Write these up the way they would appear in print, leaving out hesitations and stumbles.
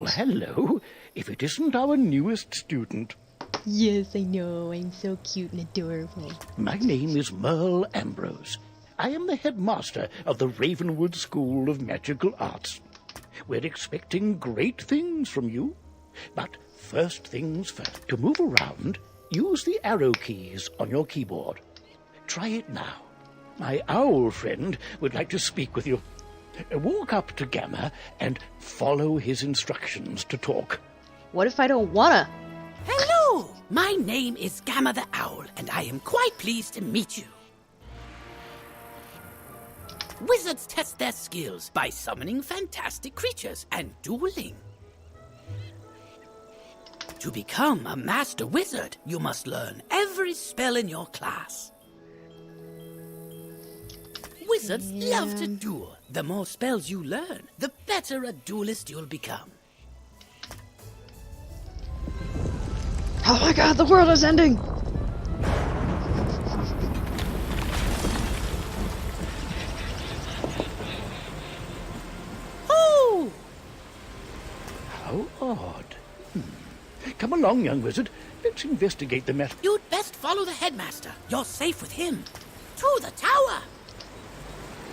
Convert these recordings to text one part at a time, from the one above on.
Well, hello. If it isn't our newest student. Yes, I know. I'm so cute and adorable. My name is Merle Ambrose. I am the headmaster of the Ravenwood School of Magical Arts. We're expecting great things from you. But first things first. To move around, use the arrow keys on your keyboard. Try it now. My owl friend would like to speak with you. Walk up to Gamma and follow his instructions to talk. What if I don't wanna? Hello! My name is Gamma the Owl, and I am quite pleased to meet you. Wizards test their skills by summoning fantastic creatures and dueling. To become a master wizard, you must learn every spell in your class. Wizards love to duel. The more spells you learn, the better a duelist you'll become. Oh my god, the world is ending! Oh! How odd. Come along, young wizard. Let's investigate the matter. You'd best follow the headmaster. You're safe with him. To the tower!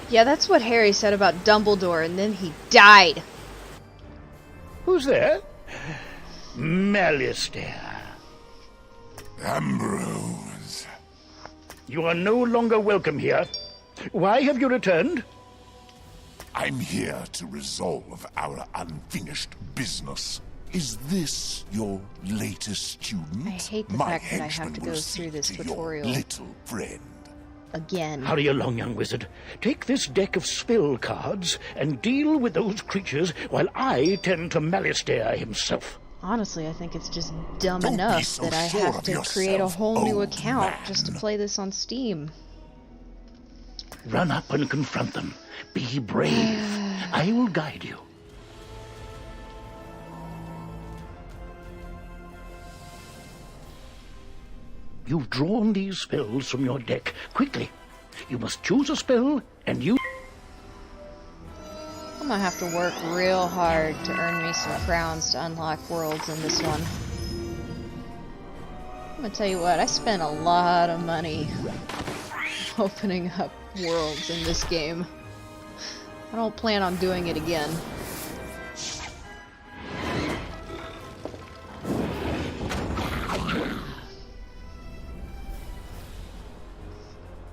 Yeah, that's what Harry said about Dumbledore, and then he died. Who's there? Malistaire. Ambrose. You are no longer welcome here. Why have you returned? I'm here to resolve our unfinished business. Is this your latest student? I hate the My fact that I have henchman to will go see through this to your tutorial. little friend. Again. Hurry along, young wizard. Take this deck of spell cards and deal with those creatures while I tend to Malistaire himself. Honestly, I think it's just dumb Don't be enough so that I sure have of to create a yourself, whole new old account man. just to play this on Steam. Run up and confront them. Be brave. I will guide you. You've drawn these spells from your deck. Quickly. You must choose a spell and you... I'm gonna have to work real hard to earn me some crowns to unlock worlds in this one. I'm gonna tell you what, I spent a lot of money opening up worlds in this game. I don't plan on doing it again.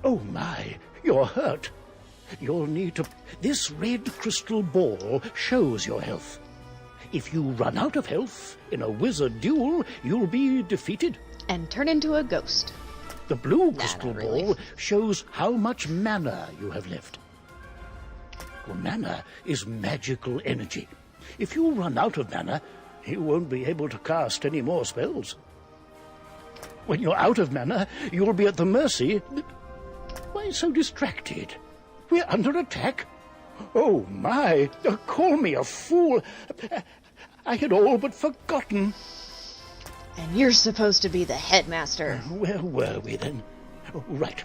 Oh my, you're hurt. You'll need to... This red crystal ball shows your health. If you run out of health in a wizard duel, you'll be defeated. And turn into a ghost. The blue Nah, crystal not really. ball shows how much mana you have left. Well, mana is magical energy. If you run out of mana, you won't be able to cast any more spells. When you're out of mana, you'll be at the mercy... Why so distracted? We're under attack. Oh, my. Call me a fool. I had all but forgotten. And you're supposed to be the headmaster. Where were we then? Oh, right.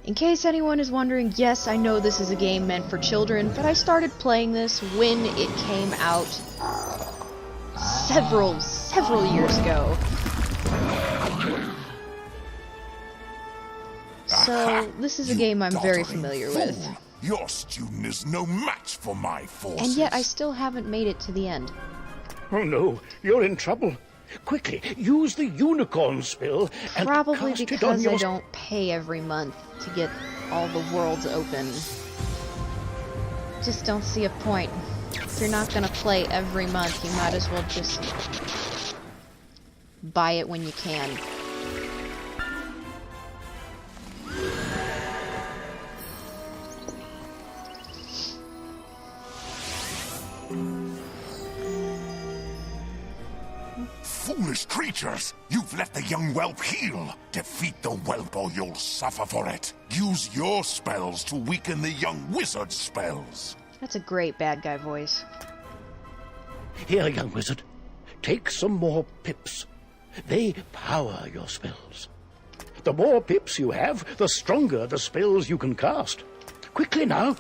In case anyone is wondering, yes, I know this is a game meant for children, but I started playing this when it came out several years ago. So, this is a game I'm very familiar with. Your student is no match for my forces. And yet I still haven't made it to the end. Oh, no. You're in trouble. Quickly, use the unicorn spell and Probably cast it on because your... I don't pay every month to get all the worlds open. Just don't see a point. If you're not gonna play every month, you might as well just buy it when you can. foolish creatures! You've let the young whelp heal! Defeat the whelp or you'll suffer for it! Use your spells to weaken the young wizard's spells! That's a great bad guy voice. Here, young wizard. Take some more pips. They power your spells. The more pips you have, the stronger the spells you can cast. Quickly now.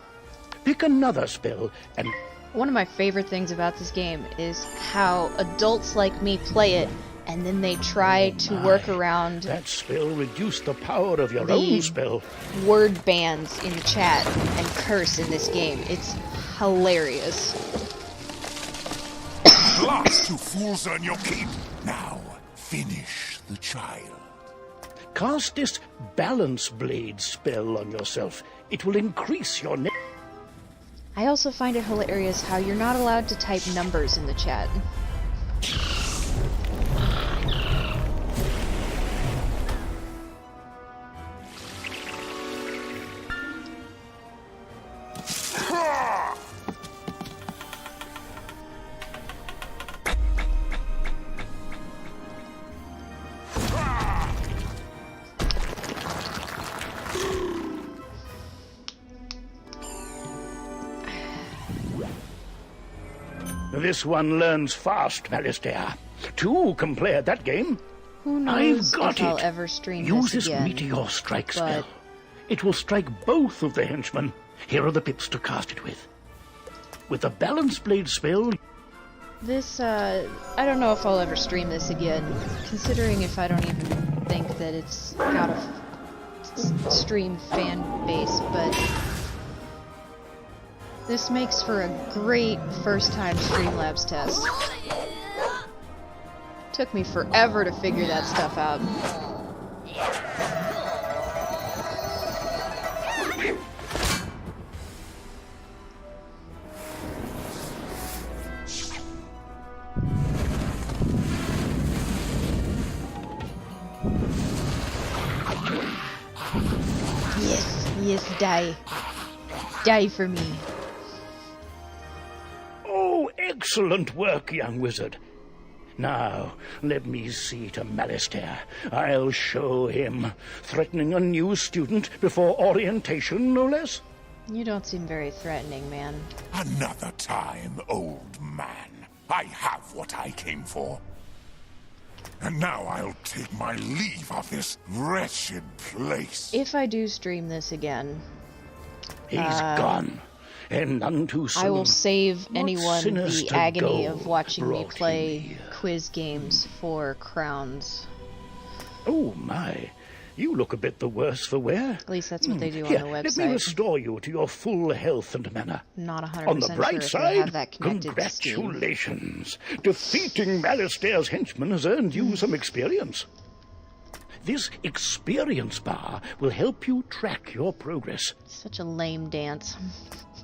Pick another spell and... One of my favorite things about this game is how adults like me play it, and then they try to work around that spell reduced the power of your the own spell. word bans in chat and curse in this game. It's hilarious. Last, you fools, earn your keep. Now, finish the child. Cast this balance blade spell on yourself. It will increase your... I also find it hilarious how you're not allowed to type numbers in the chat. This one learns fast, Malistaire. Two can play at that game. Who knows I've got if I'll it. ever stream Use this this again. meteor strike but- spell. It will strike both of the henchmen. Here are the pips to cast it with. With the balance blade spell... This, I don't know if I'll ever stream this again, considering if I don't even think that it's got a stream fan base, but this makes for a great first-time Streamlabs test. Took me forever to figure that stuff out. Yes, die. Die for me. Oh, excellent work, young wizard. Now, let me see to Malistaire. I'll show him. Threatening a new student before orientation, no less? You don't seem very threatening, man. Another time, old man. I have what I came for. And now I'll take my leave of this wretched place. If I do stream this again, He's gone, and none too soon. I will save What anyone the sinister agony goal of watching me brought him play here? quiz games for crowns. Oh, my. You look a bit the worse for wear. At least that's what they do Here, on the let me website. restore you to your full health and manner. Not 100% On the sure bright if they have side, that connected to Steam. congratulations. Defeating Malistaire's henchmen has earned you some experience. This experience bar will help you track your progress. Such a lame dance.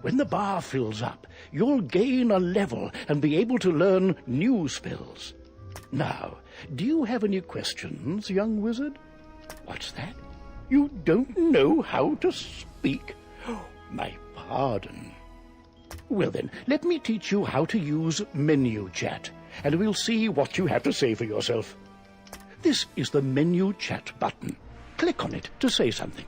When the bar fills up, you'll gain a level and be able to learn new spells. Now, do you have any questions, young wizard? What's that? You don't know how to speak? Oh, my pardon. Well then, let me teach you how to use menu chat, and we'll see what you have to say for yourself. This is the menu chat button. Click on it to say something.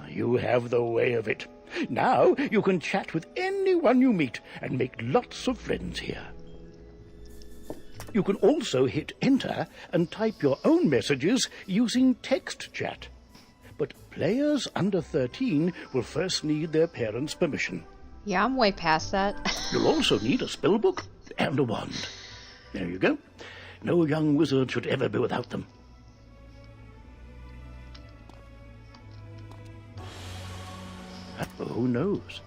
You have the way of it. Now you can chat with anyone you meet and make lots of friends here. You can also hit enter and type your own messages using text chat. But players under 13 will first need their parents' permission. Yeah, I'm way past that. You'll also need a spellbook and a wand. There you go. No young wizard should ever be without them. Who knows?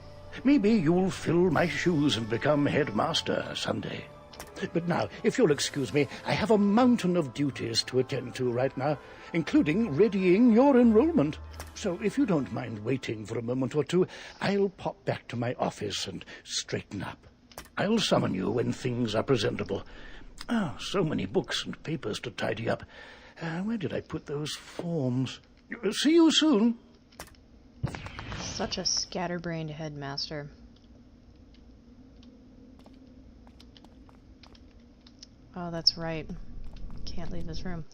Maybe you'll fill my shoes and become headmaster someday. But now, if you'll excuse me, I have a mountain of duties to attend to right now, including readying your enrollment. So if you don't mind waiting for a moment or two, I'll pop back to my office and straighten up. I'll summon you when things are presentable. Oh, so many books and papers to tidy up. Where did I put those forms? See you soon. Such a scatterbrained headmaster. Oh, that's right. Can't leave this room.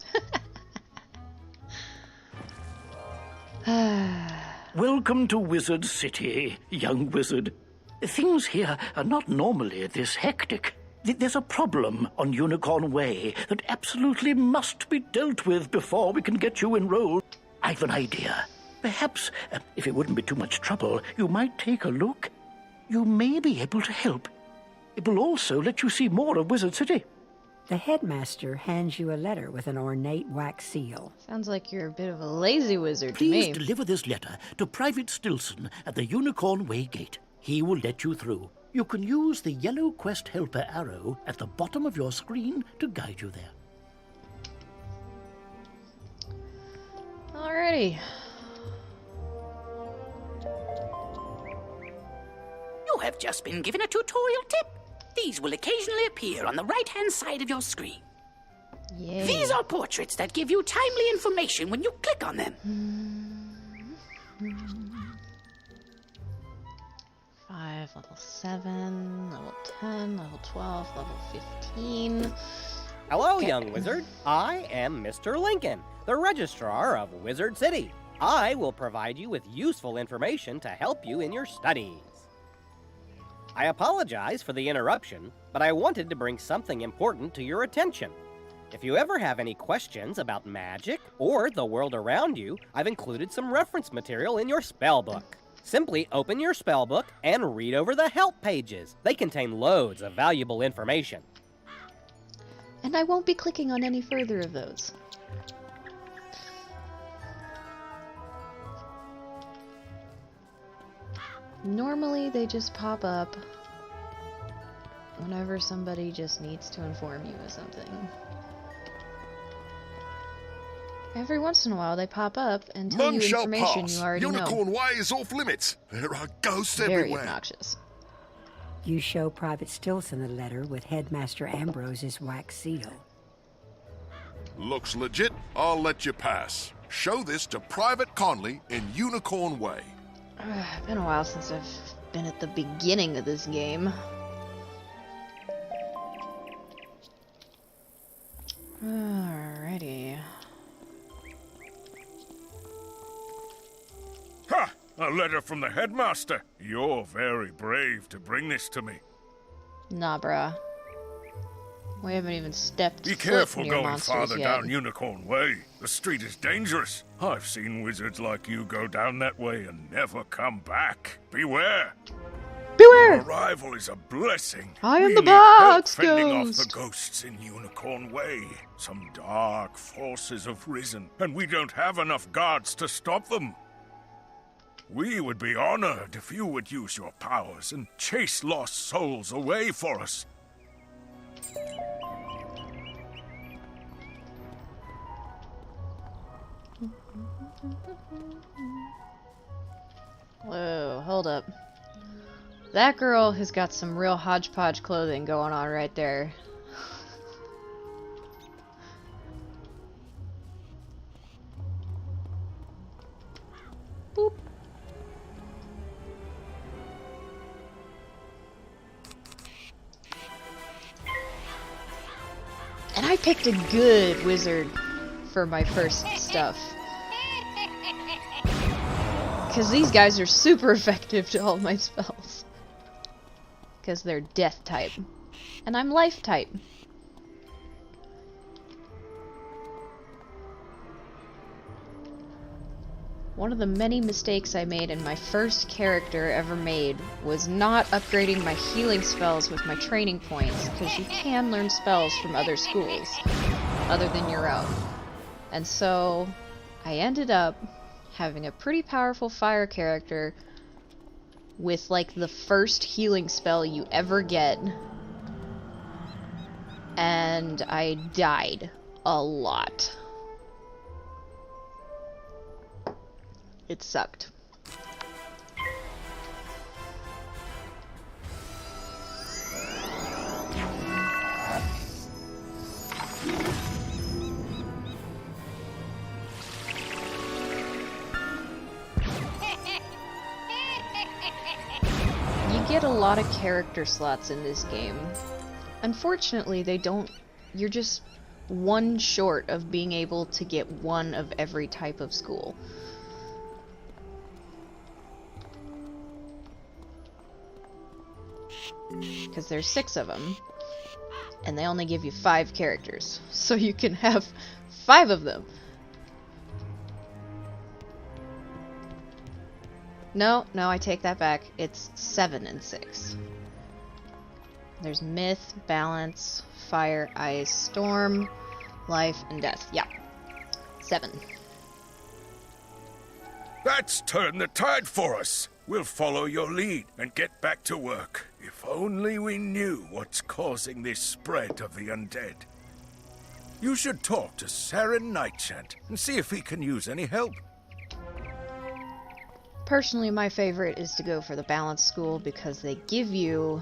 Welcome to Wizard City, young wizard. Things here are not normally this hectic. There's a problem on Unicorn Way that absolutely must be dealt with before we can get you enrolled. I've an idea. Perhaps, if it wouldn't be too much trouble, you might take a look. You may be able to help. It will also let you see more of Wizard City. The headmaster hands you a letter with an ornate wax seal. Sounds like you're a bit of a lazy wizard to Please me. deliver this letter to Private Stilson at the Unicorn Way gate. He will let you through. You can use the yellow quest helper arrow at the bottom of your screen to guide you there. Alrighty. You have just been given a tutorial tip. These will occasionally appear on the right-hand side of your screen. Yay. These are portraits that give you timely information when you click on them. 5, level 7, level 10, level 12, level 15. Hello, Okay. young wizard. I am Mr. Lincoln, the registrar of Wizard City. I will provide you with useful information to help you in your studies. I apologize for the interruption, but I wanted to bring something important to your attention. If you ever have any questions about magic or the world around you, I've included some reference material in your spell book. Simply open your spell book and read over the help pages. They contain loads of valuable information. And I won't be clicking on any further of those. Normally they just pop up whenever somebody just needs to inform you of something. Every once in a while they pop up and tell None you shall information pass. you already Unicorn know. Way is off limits. There are ghosts Very everywhere. obnoxious. You show Private Stilson the letter with Headmaster Ambrose's wax seal. Looks legit. I'll let you pass. Show this to Private Conley in Unicorn Way. Been a while since I've been at the beginning of this game. Alrighty. Ha! A letter from the headmaster. You're very brave to bring this to me. Nah, bruh. We haven't even stepped Be foot careful near going monsters farther yet. down Unicorn Way. The street is dangerous. I've seen wizards like you go down that way and never come back. Beware. Beware! Your arrival is a blessing. I am We the need help box fending off ghost. the ghosts in Unicorn Way. Some dark forces have risen, and we don't have enough guards to stop them. We would be honored if you would use your powers and chase lost souls away for us. Whoa, hold up. That girl has got some real hodgepodge clothing going on right there. Boop. And I picked a good wizard for my first stuff. Because these guys are super effective to all my spells. Because they're death type. And I'm life type. One of the many mistakes I made in my first character ever made was not upgrading my healing spells with my training points, because you can learn spells from other schools, other than your own. And so, I ended up having a pretty powerful fire character with like the first healing spell you ever get, and I died a lot. It sucked. get a lot of character slots in this game. Unfortunately, they don't... You're just one short of being able to get one of every type of school. Because there's 6 of them, and they only give you 5 characters, so you can have 5 of them. No, I take that back. It's 7 and 6. There's myth, balance, fire, ice, storm, life, and death. Yeah. 7. That's turned the tide for us. We'll follow your lead and get back to work. If only we knew what's causing this spread of the undead. You should talk to Saren Nightchant and see if he can use any help. Personally, my favorite is to go for the balance school because they give you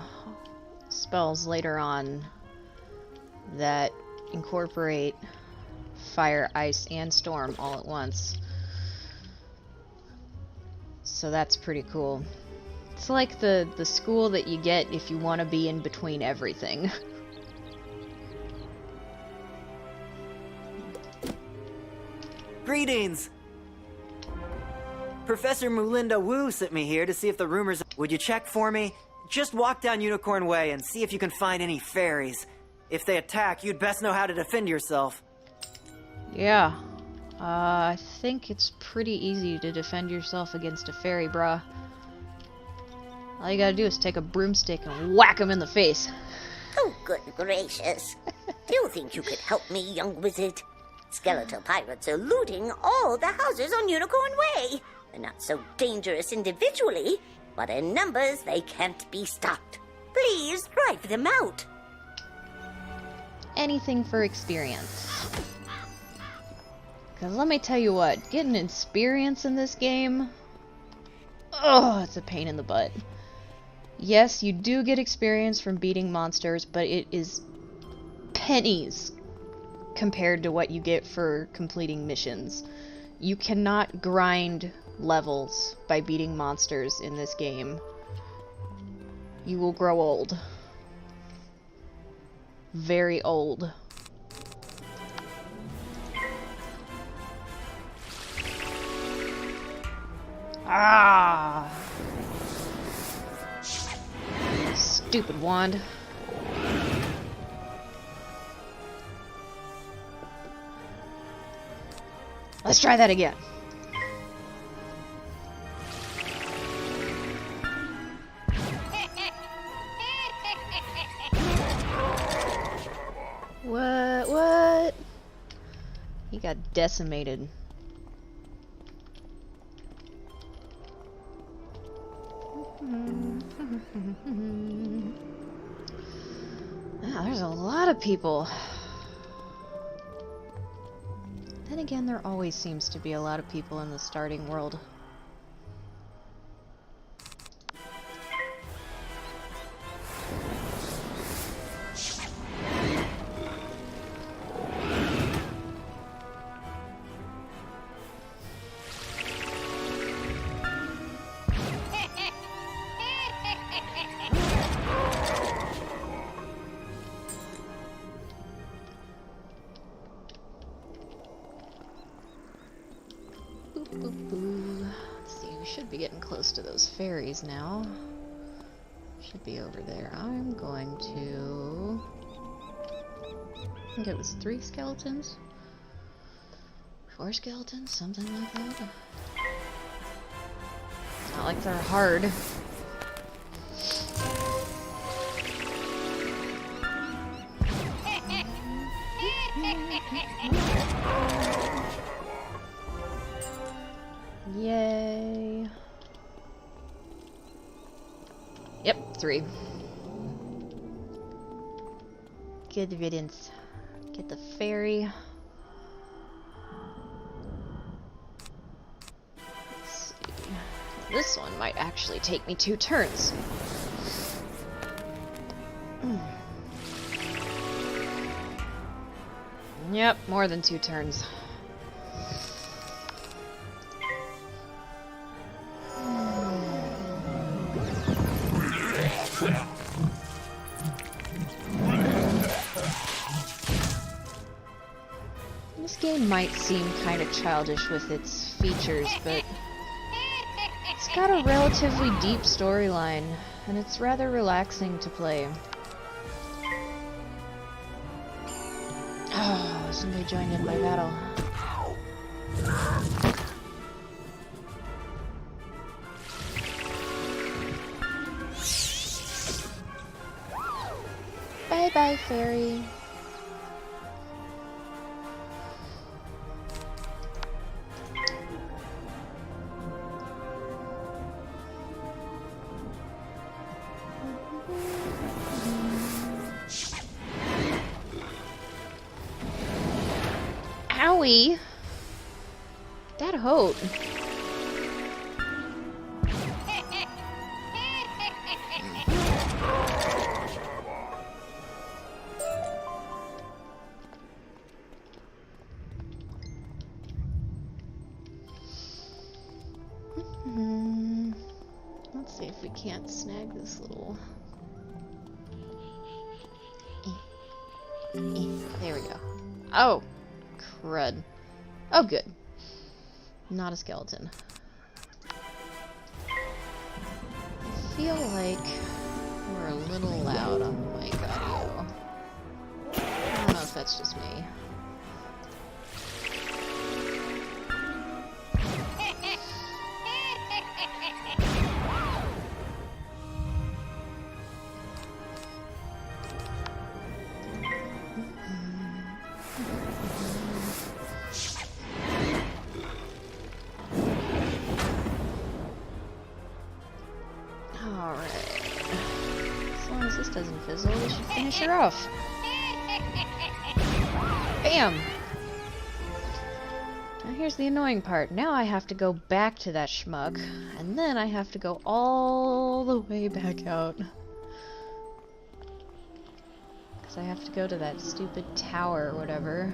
spells later on that incorporate fire, ice, and storm all at once. So that's pretty cool. It's like the school that you get if you want to be in between everything. Greetings! Professor Mulinda Wu sent me here to see if the rumors... Would you check for me? Just walk down Unicorn Way and see if you can find any fairies. If they attack, you'd best know how to defend yourself. Yeah. I think it's pretty easy to defend yourself against a fairy, bruh. All you gotta do is take a broomstick and whack him in the face. Oh, good gracious. Do you think you could help me, young wizard? Skeletal pirates are looting all the houses on Unicorn Way. They're not so dangerous individually, but in numbers they can't be stopped. Please drive them out. Anything for experience. Because let me tell you what, getting experience in this game... Oh, it's a pain in the butt. Yes, you do get experience from beating monsters, but it is pennies compared to what you get for completing missions. You cannot grind levels by beating monsters in this game. You will grow old. Very old. Ah! Stupid wand. Let's try that again. What? He got decimated. Wow, there's a lot of people. Then again, there always seems to be a lot of people in the starting world. Let's see, we should be getting close to those fairies now. Should be over there. I'm going to... I think it was 3 skeletons? 4 skeletons? Something like that. It's not like they're hard. Yay. Yep, 3. Good riddance. Get the fairy. Let's see. This one might actually take me 2 turns. Yep, more than 2 turns. might seem kind of childish with its features, but it's got a relatively deep storyline, and it's rather relaxing to play. Oh, somebody joined in my battle. Bye-bye, fairy. Owie! That hote. Let's see if we can't snag this little... There we go. Oh! Crud. Oh, good. Not a skeleton. I feel like we're a little loud on the mic audio. I don't know if that's just me. Doesn't fizzle, we should finish her off. Bam! Now here's the annoying part. Now I have to go back to that schmuck, and then I have to go all the way back out. Because I have to go to that stupid tower or whatever.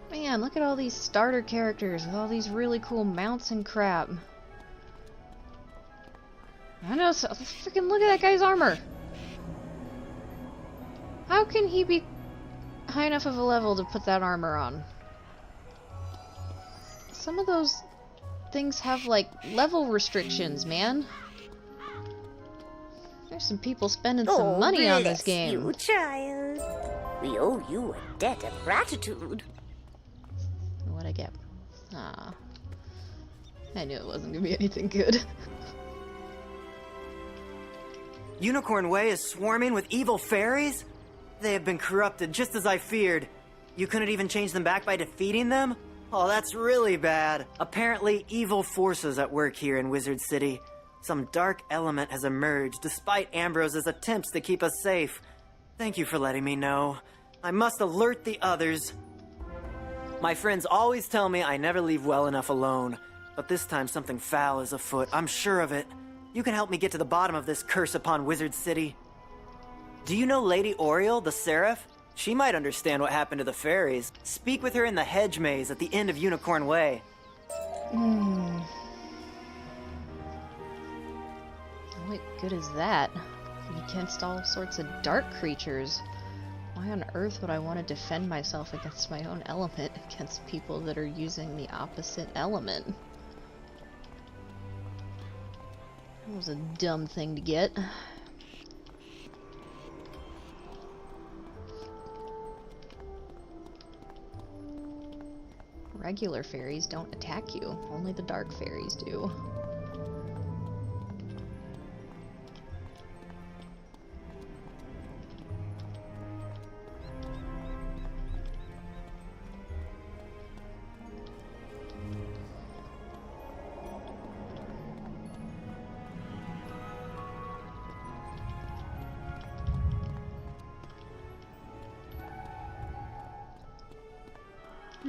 Man, look at all these starter characters with all these really cool mounts and crap. I know, so freaking look at that guy's armor! How can he be high enough of a level to put that armor on? Some of those things have, like, level restrictions, man. There's some people spending some money on this game. You, child. We owe you a debt of gratitude. What'd I get? Ah. I knew it wasn't gonna be anything good. Unicorn Way is swarming with evil fairies? They have been corrupted just as I feared. You couldn't even change them back by defeating them? Oh, that's really bad. Apparently, evil forces at work here in Wizard City. Some dark element has emerged despite Ambrose's attempts to keep us safe. Thank you for letting me know. I must alert the others. My friends always tell me I never leave well enough alone, but this time something foul is afoot, I'm sure of it. You can help me get to the bottom of this curse upon Wizard City. Do you know Lady Oriole, the Seraph? She might understand what happened to the fairies. Speak with her in the hedge maze at the end of Unicorn Way. What good is that? Against all sorts of dark creatures. Why on earth would I want to defend myself against my own element, against people that are using the opposite element? That was a dumb thing to get. Regular fairies don't attack you, only the dark fairies do.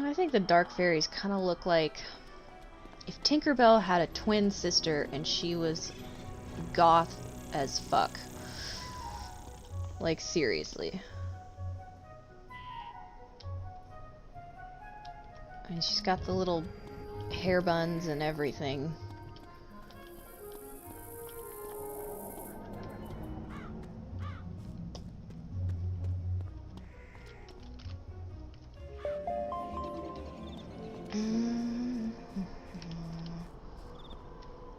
I think the dark fairies kind of look like if Tinkerbell had a twin sister and she was goth as fuck. Like, seriously. And she's got the little hair buns and everything.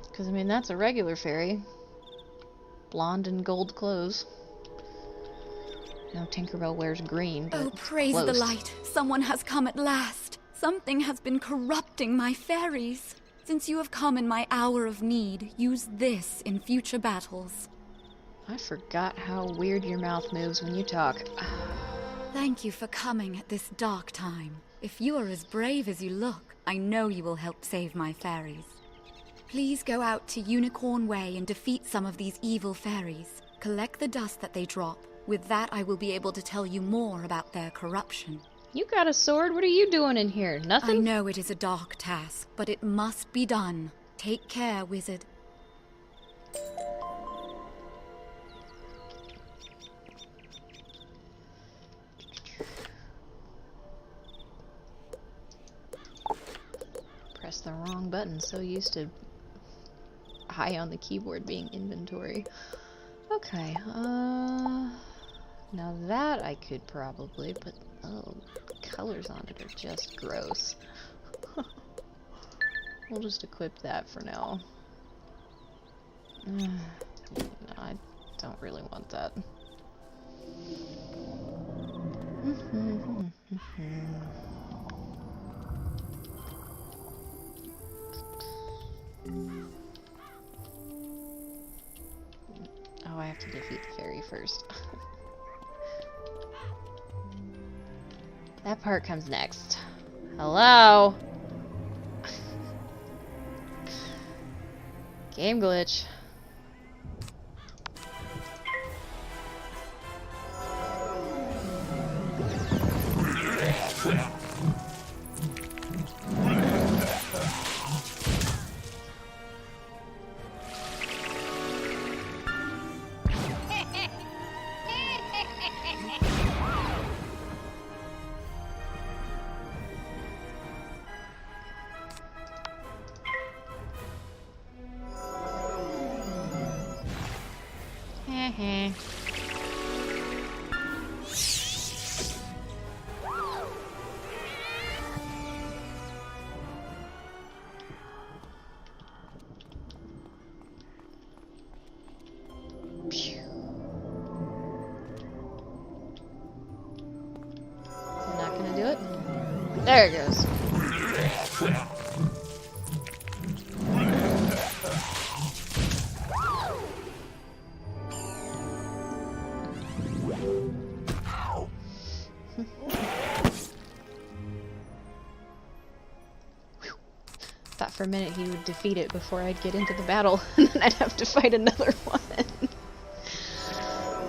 Because, I mean, that's a regular fairy. Blonde and gold clothes. Now Tinkerbell wears green, but Oh, praise the close. light. Someone has come at last. Something has been corrupting my fairies. Since you have come in my hour of need, use this in future battles. I forgot how weird your mouth moves when you talk. Thank you for coming at this dark time. If you are as brave as you look, I know you will help save my fairies. Please go out to Unicorn Way and defeat some of these evil fairies. Collect the dust that they drop. With that, I will be able to tell you more about their corruption. You got a sword? What are you doing in here? Nothing? I know it is a dark task, but it must be done. Take care, wizard. Press the wrong button. So used to high on the keyboard being inventory. Okay, now that I could probably, but oh, colors on it are just gross. We'll just equip that for now. No, I don't really want that. Oh, I have to defeat the fairy first. That part comes next. Hello? Game glitch. Not gonna do it? There it goes. Thought for a minute he would defeat it before I'd get into the battle, and then I'd have to fight another one.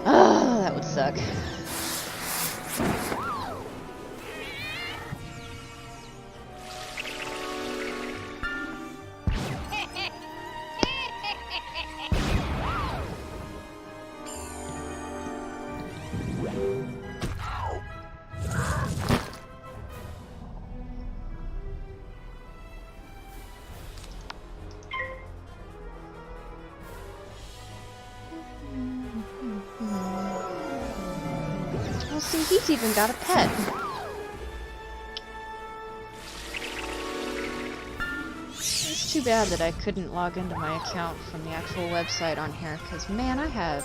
Oh, that would suck. Well, see, he's even got a pet. It's too bad that I couldn't log into my account from the actual website on here, because, man, I have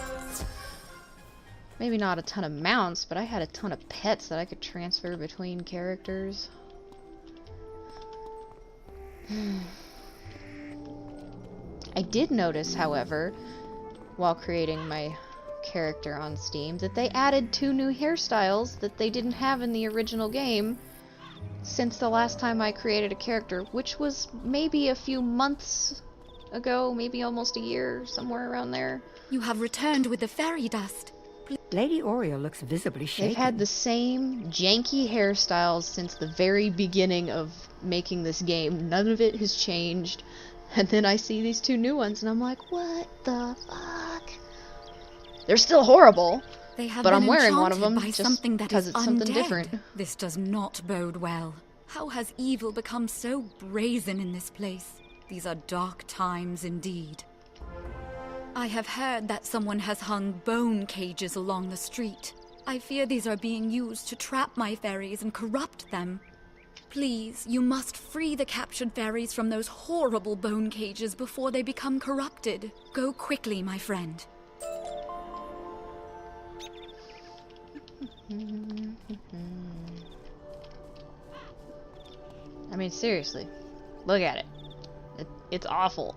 maybe not a ton of mounts, but I had a ton of pets that I could transfer between characters. I did notice, however, while creating my character on Steam, that they added 2 new hairstyles that they didn't have in the original game since the last time I created a character, which was maybe a few months ago, maybe almost a year, somewhere around there. You have returned with the fairy dust. Lady Oriole looks visibly shaken. They've had the same janky hairstyles since the very beginning of making this game. None of it has changed. And then I see these 2 new ones and I'm like, what the fuck? They're still horrible, They have but been I'm wearing one of them enchanted by just something that because is it's something undead. different. This does not bode well. How has evil become so brazen in this place? These are dark times indeed. I have heard that someone has hung bone cages along the street. I fear these are being used to trap my fairies and corrupt them. Please, you must free the captured fairies from those horrible bone cages before they become corrupted. Go quickly, my friend. I mean, seriously, look at it. It's awful.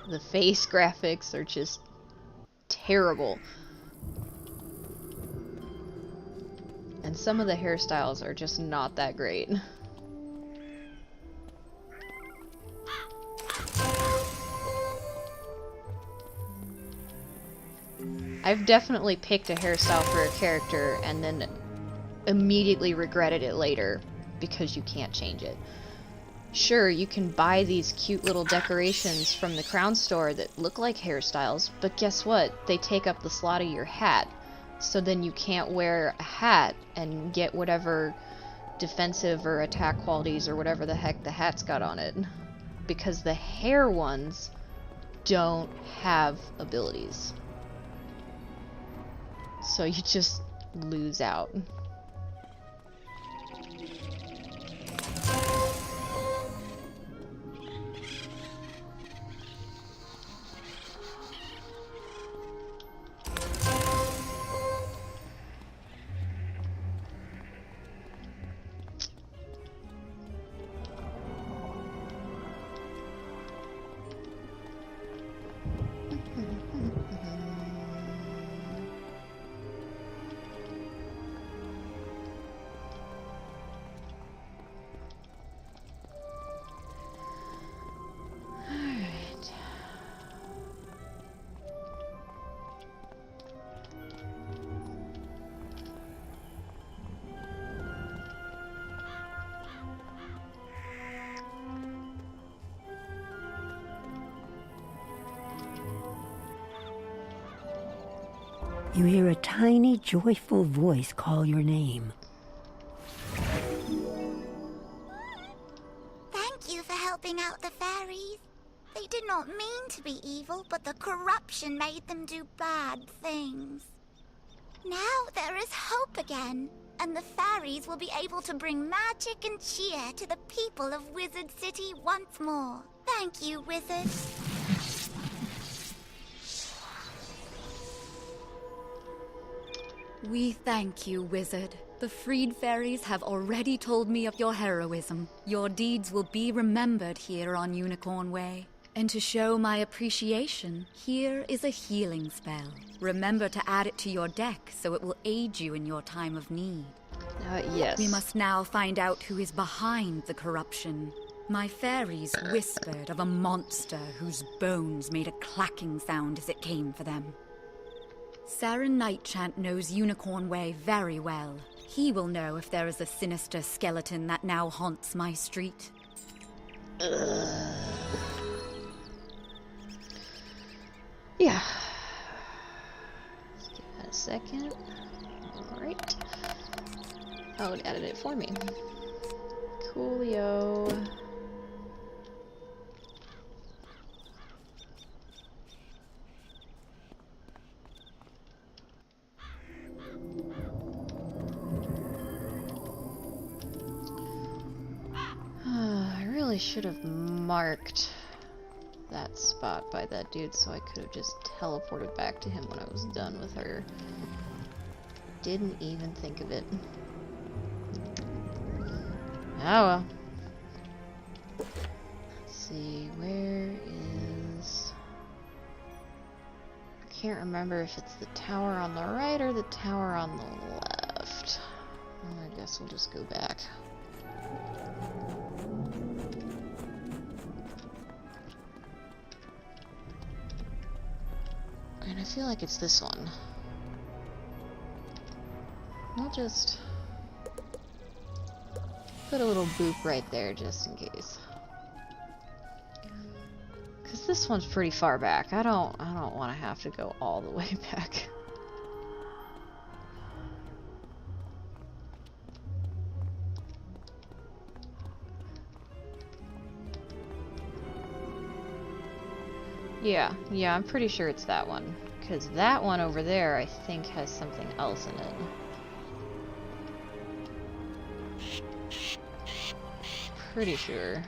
The face graphics are just terrible. And some of the hairstyles are just not that great. I've definitely picked a hairstyle for a character and then immediately regretted it later because you can't change it. Sure, you can buy these cute little decorations from the crown store that look like hairstyles, but guess what? They take up the slot of your hat. So then you can't wear a hat and get whatever defensive or attack qualities or whatever the heck the hat's got on it. Because the hair ones don't have abilities. So you just lose out. You hear a tiny, joyful voice call your name. Thank you for helping out the fairies. They did not mean to be evil, but the corruption made them do bad things. Now there is hope again, and the fairies will be able to bring magic and cheer to the people of Wizard City once more. Thank you, Wizard. We thank you, Wizard. The freed fairies have already told me of your heroism. Your deeds will be remembered here on Unicorn Way. And to show my appreciation, here is a healing spell. Remember to add it to your deck so it will aid you in your time of need. Yes. We must now find out who is behind the corruption. My fairies whispered of a monster whose bones made a clacking sound as it came for them. Saren Nightchant knows Unicorn Way very well. He will know if there is a sinister skeleton that now haunts my street. Yeah. Let's give that a second. Alright. Oh, it added it for me. Coolio. I really should have marked that spot by that dude so I could have just teleported back to him when I was done with her. Didn't even think of it. Oh well. Let's see, where is... I can't remember if it's the tower on the right or the tower on the left. I guess we'll just go back. And I feel like it's this one. I'll just put a little boop right there just in case. Because this one's pretty far back. I don't want to have to go all the way back. Yeah, I'm pretty sure it's that one. Because that one over there, I think, has something else in it. Pretty sure.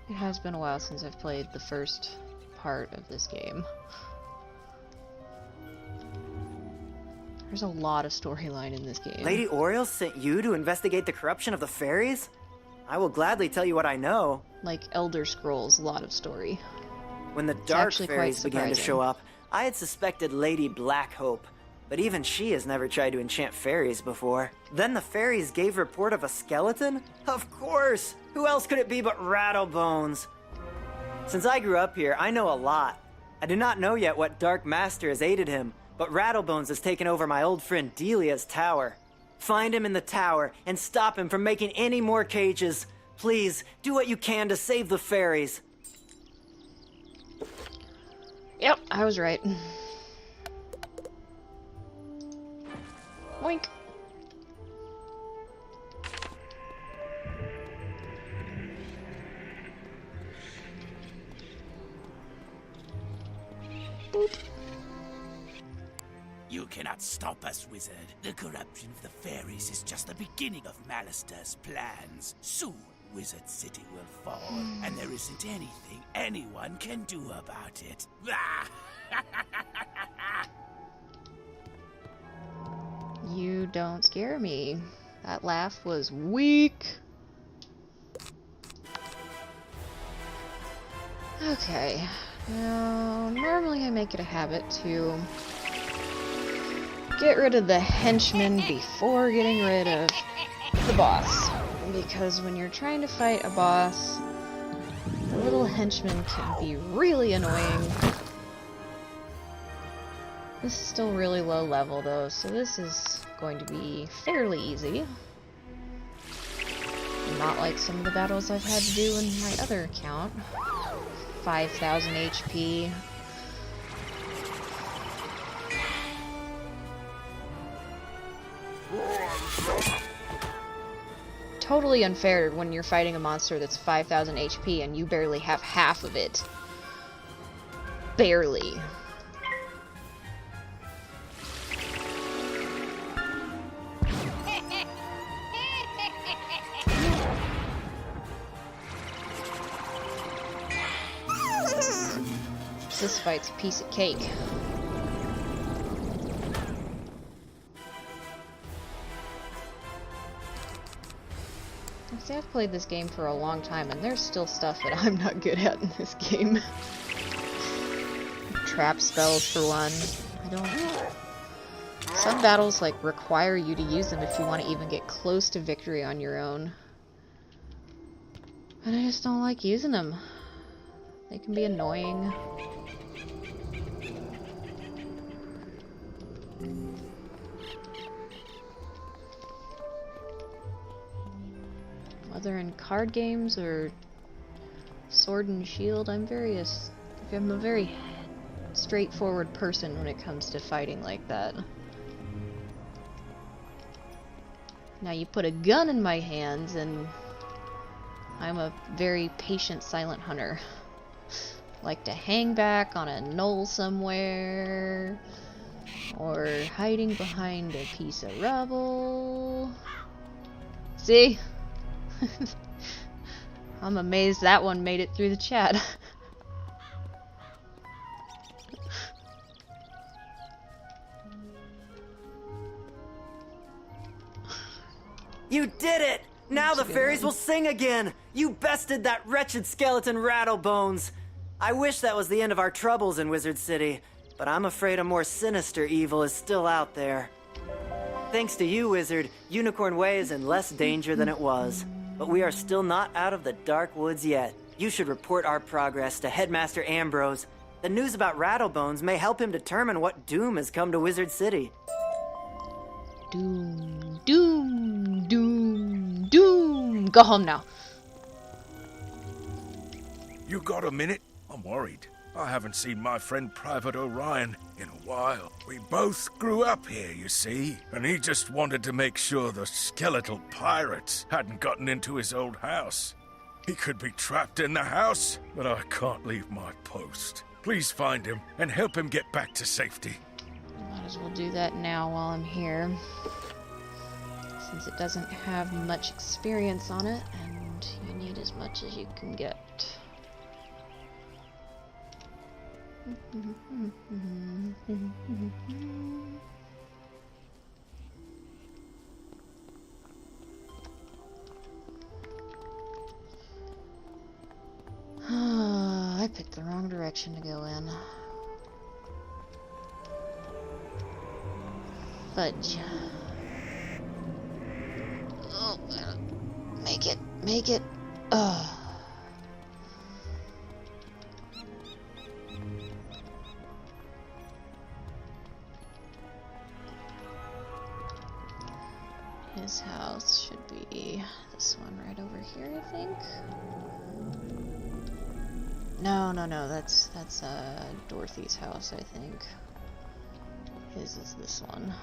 It has been a while since I've played the first part of this game. There's a lot of storyline in this game. Lady Oriel sent you to investigate the corruption of the fairies? I will gladly tell you what I know. Like Elder Scrolls, a lot of story. When the dark fairies began to show up, I had suspected Lady Blackhope, but even she has never tried to enchant fairies before. Then the fairies gave report of a skeleton? Of course! Who else could it be but Rattlebones? Since I grew up here, I know a lot. I do not know yet what Dark Master has aided him, but Rattlebones has taken over my old friend Delia's tower. Find him in the tower and stop him from making any more cages. Please, do what you can to save the fairies. Yep, I was right. Oink. Boop. You cannot stop us, wizard. The corruption of the fairies is just the beginning of Malister's plans. Soon, Wizard City will fall, and there isn't anything anyone can do about it. You don't scare me. That laugh was weak. Okay. Now, normally I make it a habit to get rid of the henchmen before getting rid of the boss. Because when you're trying to fight a boss, the little henchmen can be really annoying. This is still really low level though, so this is going to be fairly easy. Not like some of the battles I've had to do in my other account. 5,000 HP. Totally unfair when you're fighting a monster that's 5,000 HP and you barely have half of it. Barely. This fight's a piece of cake. See, I've played this game for a long time, and there's still stuff that I'm not good at in this game. Trap spells, for one. I don't... Some battles, like, require you to use them if you want to even get close to victory on your own. And I just don't like using them. They can be annoying. Whether in card games or Sword and Shield, I'm a very straightforward person when it comes to fighting like that. Now you put a gun in my hands and I'm a very patient silent hunter. Like to hang back on a knoll somewhere, or hiding behind a piece of rubble. See? I'm amazed that one made it through the chat. You did it! Now the fairies will sing again! You bested that wretched skeleton Rattlebones! I wish that was the end of our troubles in Wizard City, but I'm afraid a more sinister evil is still out there. Thanks to you, Wizard, Unicorn Way is in less danger than it was. But we are still not out of the dark woods yet. You should report our progress to Headmaster Ambrose. The news about Rattlebones may help him determine what doom has come to Wizard City. Doom, doom, doom, doom. Go home now. You got a minute? I'm worried. I haven't seen my friend Private Orion in a while. We both grew up here, you see, and he just wanted to make sure the skeletal pirates hadn't gotten into his old house. He could be trapped in the house, but I can't leave my post. Please find him and help him get back to safety. Might as well do that now while I'm here, since it doesn't have much experience on it, and you need as much as you can get. I picked the wrong direction to go in. Fudge. Oh, make it, make it. Ugh. His house should be this one right over here, I think. No, that's Dorothy's house, I think. His is this one.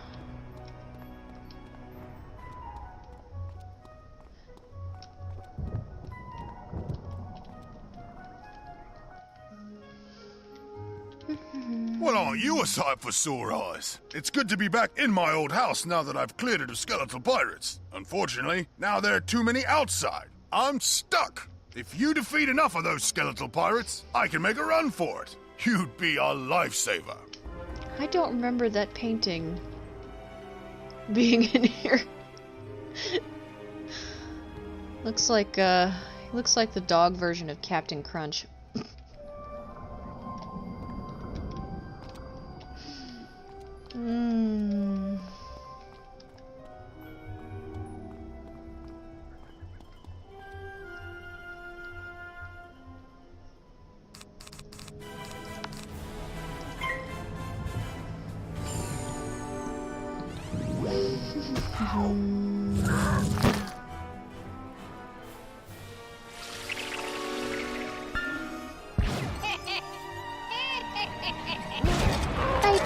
Well, aren't you a sight for sore eyes? It's good to be back in my old house now that I've cleared it of skeletal pirates. Unfortunately, now there are too many outside. I'm stuck. If you defeat enough of those skeletal pirates, I can make a run for it. You'd be a lifesaver. I don't remember that painting being in here. Looks like the dog version of Captain Crunch.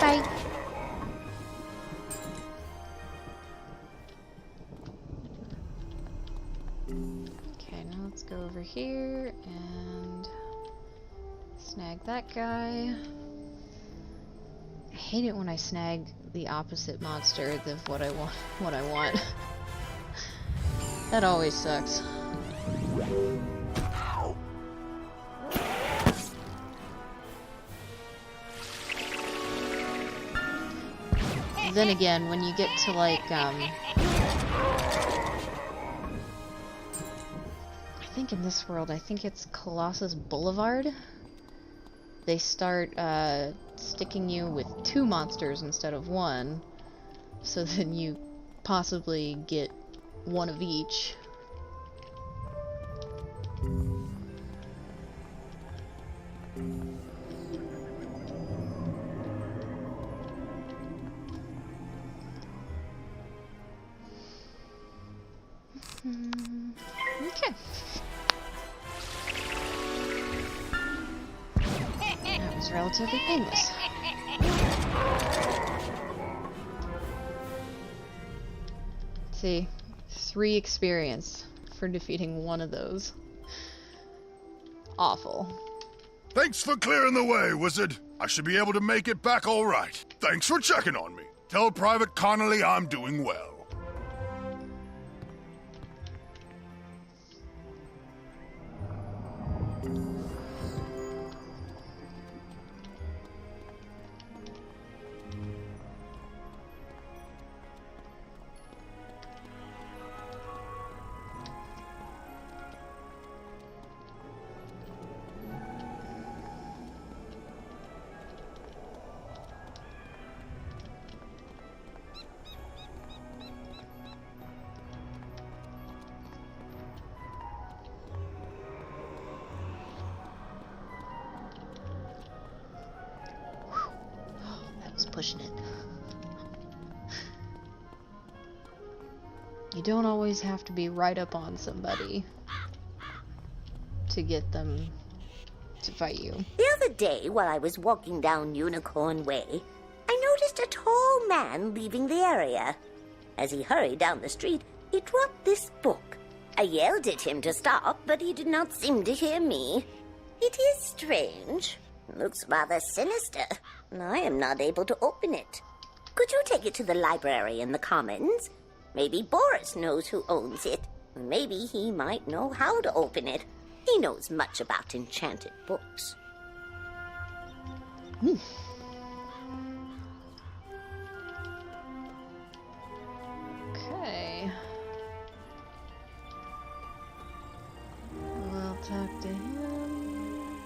Bye. Okay, now let's go over here and snag that guy. I hate it when I snag the opposite monster of what I want. That always sucks. Then again, when you get to like, I think in this world, I think it's Colossus Boulevard, they start sticking you with 2 monsters instead of 1, so then you possibly get 1 of each. Okay. That was relatively painless. See, 3 experience for defeating 1 of those. Awful. Thanks for clearing the way, wizard. I should be able to make it back all right. Thanks for checking on me. Tell Private Connolly I'm doing well. Pushing it. You don't always have to be right up on somebody to get them fight you. The other day, while I was walking down Unicorn Way, I noticed a tall man leaving the area. As he hurried down the street, he dropped this book. I yelled at him to stop, but he did not seem to hear me. It is strange. Looks rather sinister. I am not able to open it. Could you take it to the library in the Commons? Maybe Boris knows who owns it. Maybe he might know how to open it. He knows much about enchanted books. Okay. We'll talk to him.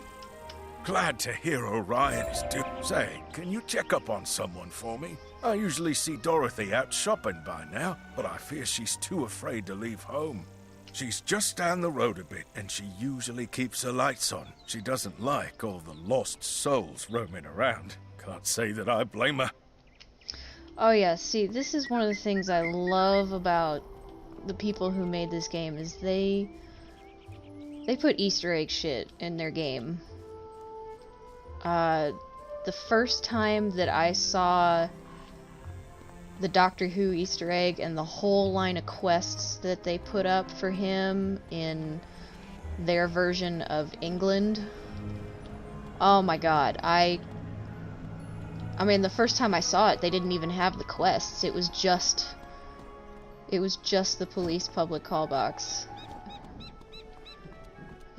Glad to hear Orion is doing. Say, can you check up on someone for me? I usually see Dorothy out shopping by now, but I fear she's too afraid to leave home. She's just down the road a bit, and she usually keeps her lights on. She doesn't like all the lost souls roaming around. Can't say that I blame her. Oh yeah, see, this is one of the things I love about the people who made this game, is they put Easter egg shit in their game. The first time that I saw the Doctor Who Easter egg and the whole line of quests that they put up for him in their version of England, oh my god, I mean, the first time I saw it, they didn't even have the quests. It was just the police public call box.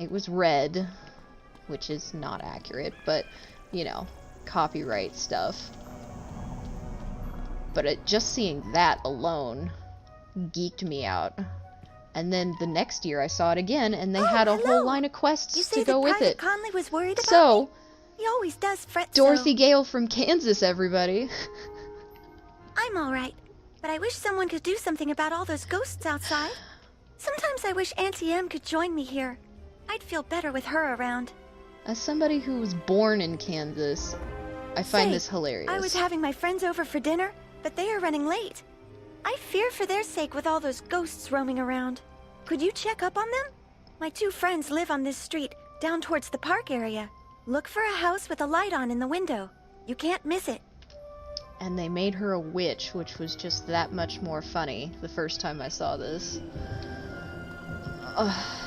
It was red, which is not accurate, but, you know, copyright stuff. But just seeing that alone geeked me out. And then the next year I saw it again, and they had a whole line of quests to go with it. Conley was worried about So, me? He always does fret Dorothy so. Gale from Kansas, everybody. I'm alright, but I wish someone could do something about all those ghosts outside. Sometimes I wish Auntie Em could join me here. I'd feel better with her around. As somebody who was born in Kansas, I find this hilarious. I was having my friends over for dinner, but they are running late. I fear for their sake with all those ghosts roaming around. Could you check up on them? My two friends live on this street, down towards the park area. Look for a house with a light on in the window. You can't miss it. And they made her a witch, which was just that much more funny the first time I saw this. Ugh.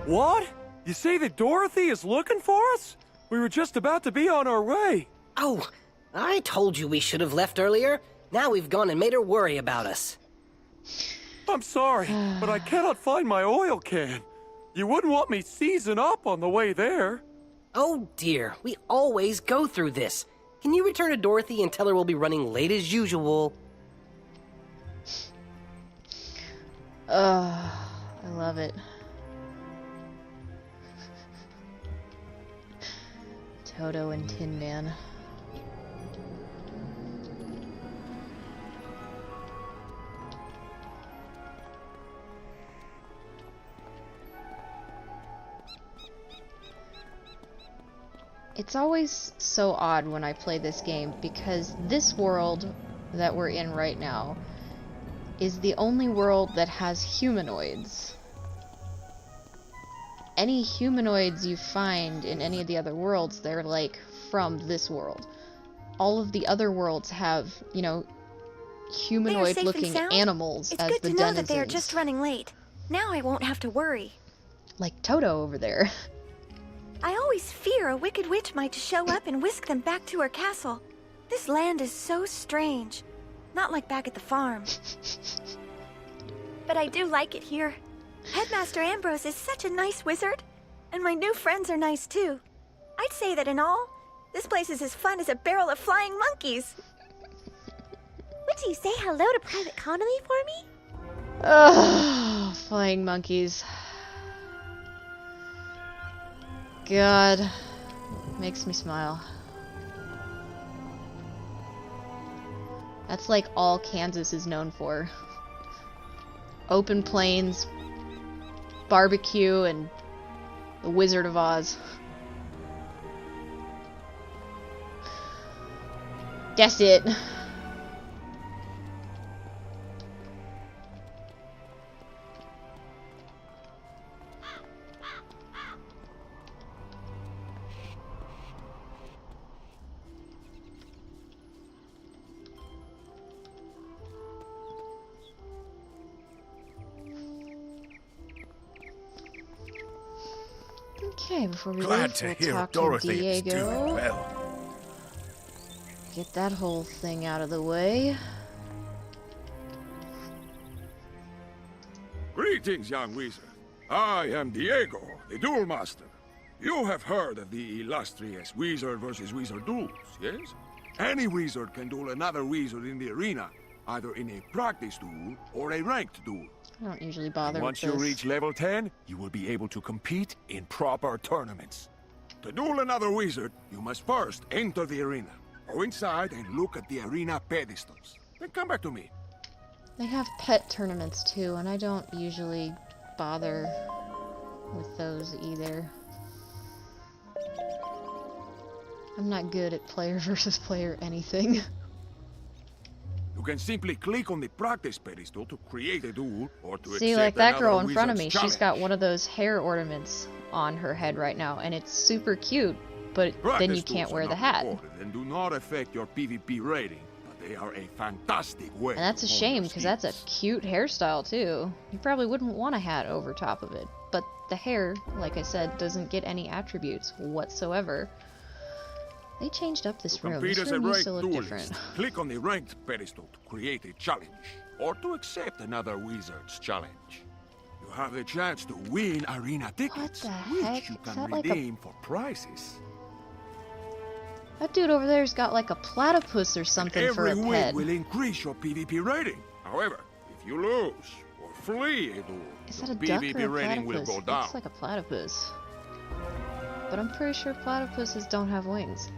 What? You say that Dorothy is looking for us? We were just about to be on our way. Oh, I told you we should have left earlier. Now we've gone and made her worry about us. I'm sorry, but I cannot find my oil can. You wouldn't want me seizing up on the way there. Oh dear, we always go through this. Can you return to Dorothy and tell her we'll be running late as usual? I love it. Toto and Tin Man. It's always so odd when I play this game because this world that we're in right now is the only world that has humanoids. Any humanoids you find in any of the other worlds, they're like from this world. All of the other worlds have, you know, humanoid-looking animals as the denizens. It's good to know that they are just running late. Now I won't have to worry. Like Toto over there. I always fear a wicked witch might show up and whisk them back to her castle. This land is so strange. Not like back at the farm. But I do like it here. Headmaster Ambrose is such a nice wizard, and my new friends are nice too. I'd say that in all, this place is as fun as a barrel of flying monkeys. Would you say hello to Private Connolly for me? Ugh, flying monkeys. God, makes me smile. That's like all Kansas is known for. Open plains, barbecue, and the Wizard of Oz. That's it. Okay, before we Glad leave, to we'll hear talk Dorothy to is Diego. doing well. Get that whole thing out of the way. Greetings, young wizard. I am Diego, the duel master. You have heard of the illustrious wizard versus wizard duels, yes? Any wizard can duel another wizard in the arena, either in a practice duel or a ranked duel. I don't usually bother Once with you this. reach level 10, you will be able to compete in proper tournaments. To duel another wizard, you must first enter the arena. Go inside and look at the arena pedestals. Then come back to me. They have pet tournaments too, and I don't usually bother with those either. I'm not good at player versus player anything. You can simply click on the practice pedestal to create a duel or to See, accept like that another girl in front of wizard's me, challenge. she's got one of those hair ornaments on her head right now, and it's super cute, but then Practice you can't duels wear are the not hat. recorded and do not affect your PvP rating, but they are a fantastic way. And that's a to hone shame, your because that's a skills. cute hairstyle too. You probably wouldn't want a hat over top of it, but the hair, like I said, doesn't get any attributes whatsoever. They changed up this room. Compete This as a room used to ranked look duelist. different. Click on the ranked pedestal to create a challenge, or to accept another wizard's challenge. You have the chance to win arena tickets, the which heck? you Is can that like a- redeem for prizes. That dude over there's got like a platypus or something for Every a win pet. will increase your PvP rating. However, if you lose or flee a duel, Is that your a duck PvP or a rating will platypus? go down. Looks like a platypus. But I'm pretty sure platypuses don't have wings.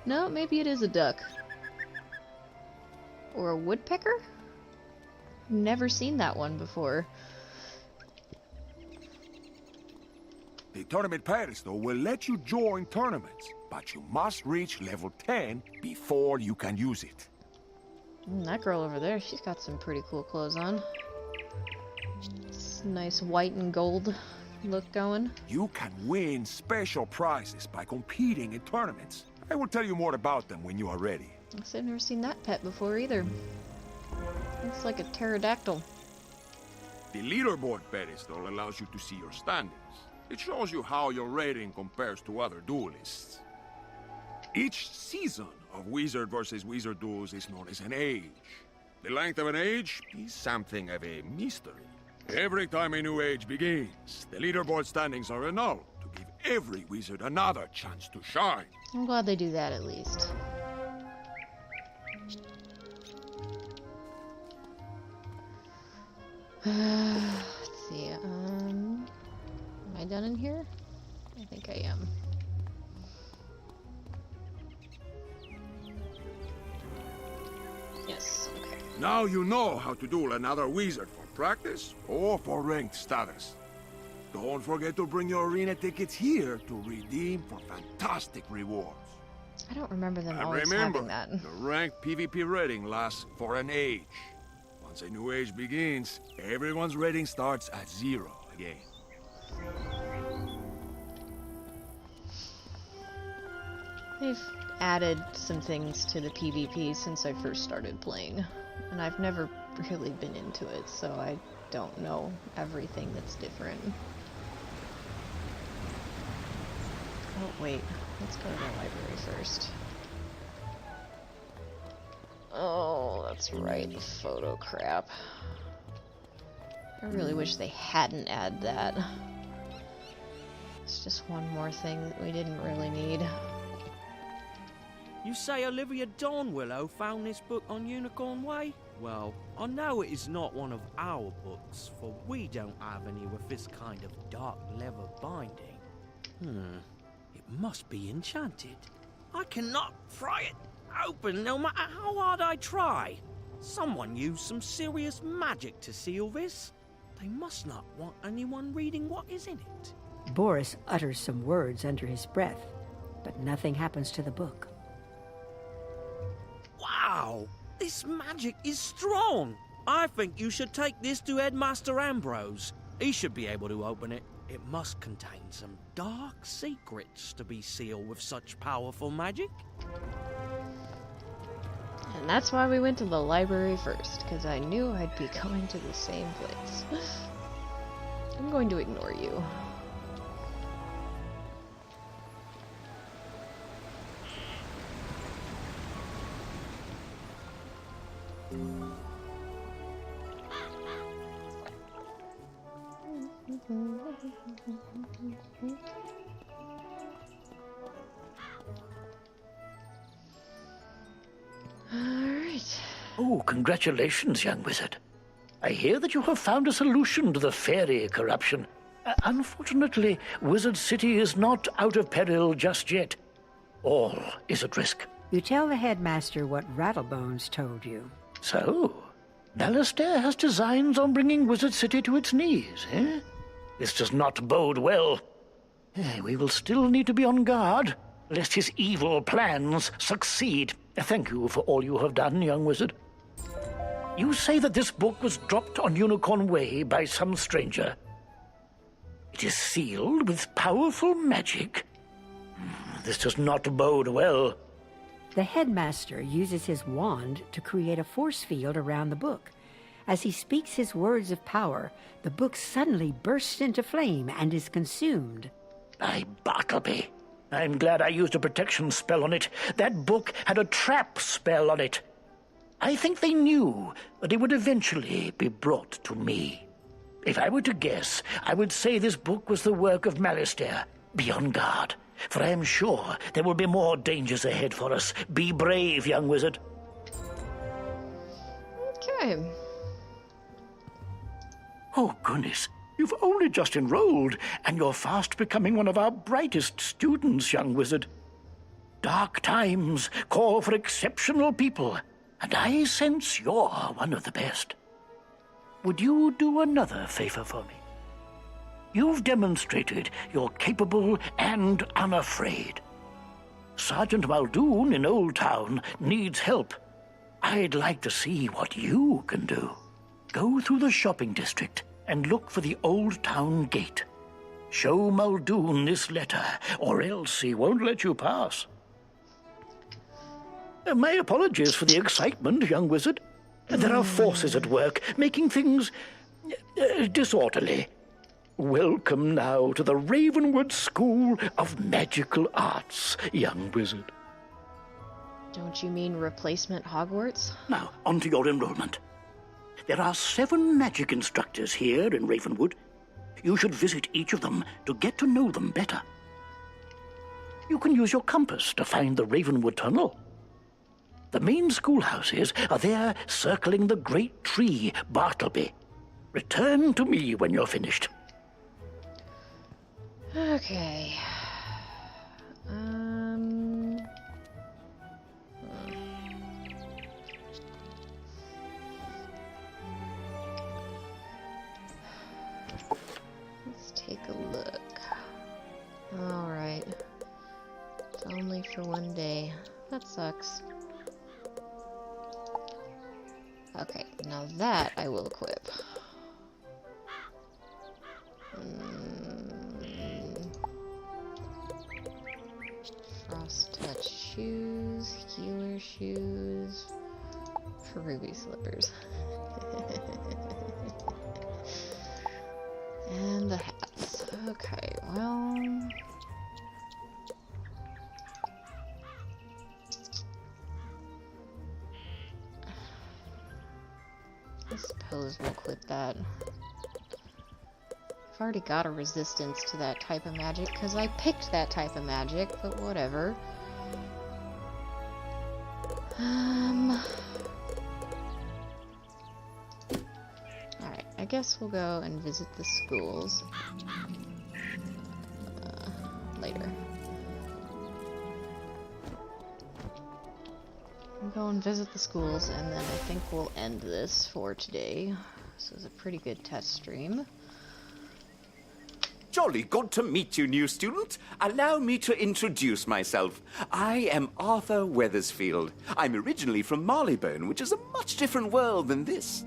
No, maybe it is a duck. Or a woodpecker? Never seen that one before. The tournament pedestal will let you join tournaments, but you must reach level 10 before you can use it. That girl over there, she's got some pretty cool clothes on. It's nice white and gold look going. You can win special prizes by competing in tournaments. I will tell you more about them when you are ready. I've never seen that pet before either. Looks like a pterodactyl. The leaderboard pedestal allows you to see your standings. It shows you how your rating compares to other duelists. Each season of Wizard versus Wizard duels is known as an age. The length of an age is something of a mystery. Every time a new age begins, the leaderboard standings are annulled to give every wizard another chance to shine. I'm glad they do that at least. Let's see, am I done in here? I think I am. Yes, okay. Now you know how to duel another wizard for practice or for ranked status. Don't forget to bring your arena tickets here to redeem for fantastic rewards. I don't remember them And always remember, having that. the ranked PvP rating lasts for an age. Once a new age begins, everyone's rating starts at 0 again. They've added some things to the PvP since I first started playing, and I've never really been into it, so I don't know everything that's different. Oh, wait. Let's go to the library first. Oh, that's right, the photo crap. I really wish they hadn't added that. It's just one more thing that we didn't really need. You say Olivia Dawnwillow found this book on Unicorn Way? Well, I know it is not one of our books, for we don't have any with this kind of dark leather binding. It must be enchanted. I cannot pry it open no matter how hard I try. Someone used some serious magic to seal this. They must not want anyone reading what is in it. Boris utters some words under his breath, but nothing happens to the book. Wow! This magic is strong! I think you should take this to Headmaster Ambrose. He should be able to open it. It must contain some dark secrets to be sealed with such powerful magic. And that's why we went to the library first, because I knew I'd be going to the same place. I'm going to ignore you. Alright. Oh, congratulations, young wizard. I hear that you have found a solution to the fairy corruption. Unfortunately, Wizard City is not out of peril just yet. All is at risk. You tell the headmaster what Rattlebones told you. So, Alistair has designs on bringing Wizard City to its knees, eh? This does not bode well. We will still need to be on guard, lest his evil plans succeed. Thank you for all you have done, young wizard. You say that this book was dropped on Unicorn Way by some stranger. It is sealed with powerful magic. This does not bode well. The headmaster uses his wand to create a force field around the book. As he speaks his words of power, the book suddenly bursts into flame and is consumed. By Bartleby, I'm glad I used a protection spell on it. That book had a trap spell on it. I think they knew that it would eventually be brought to me. If I were to guess, I would say this book was the work of Alistair. Be on guard, for I am sure there will be more dangers ahead for us. Be brave, young wizard. Okay. Oh, goodness. You've only just enrolled, and you're fast becoming one of our brightest students, young wizard. Dark times call for exceptional people, and I sense you're one of the best. Would you do another favor for me? You've demonstrated you're capable and unafraid. Sergeant Muldoon in Old Town needs help. I'd like to see what you can do. Go through the shopping district and look for the Old Town gate. Show Muldoon this letter, or else he won't let you pass. My apologies for the excitement, young wizard. There are forces at work, making things disorderly. Welcome now to the Ravenwood School of Magical Arts, young wizard. Don't you mean replacement Hogwarts? Now, on to your enrollment. There are 7 magic instructors here in Ravenwood. You should visit each of them to get to know them better. You can use your compass to find the Ravenwood Tunnel. The main schoolhouses are there circling the great tree, Bartleby. Return to me when you're finished. Okay. Let's take a look. Alright. It's only for one day. That sucks. Okay, now that I will equip. Frost touch shoes, healer shoes, ruby slippers. And the hats. Okay, well... I suppose we'll quit that. I've already got a resistance to that type of magic because I picked that type of magic, but whatever. Alright, I guess we'll go and visit the schools later. go and visit the schools, and then I think we'll end this for today. This is a pretty good test stream. Jolly good to meet you, new student. Allow me to introduce myself. I am Arthur Weathersfield. I'm originally from Marleybone, which is a much different world than this.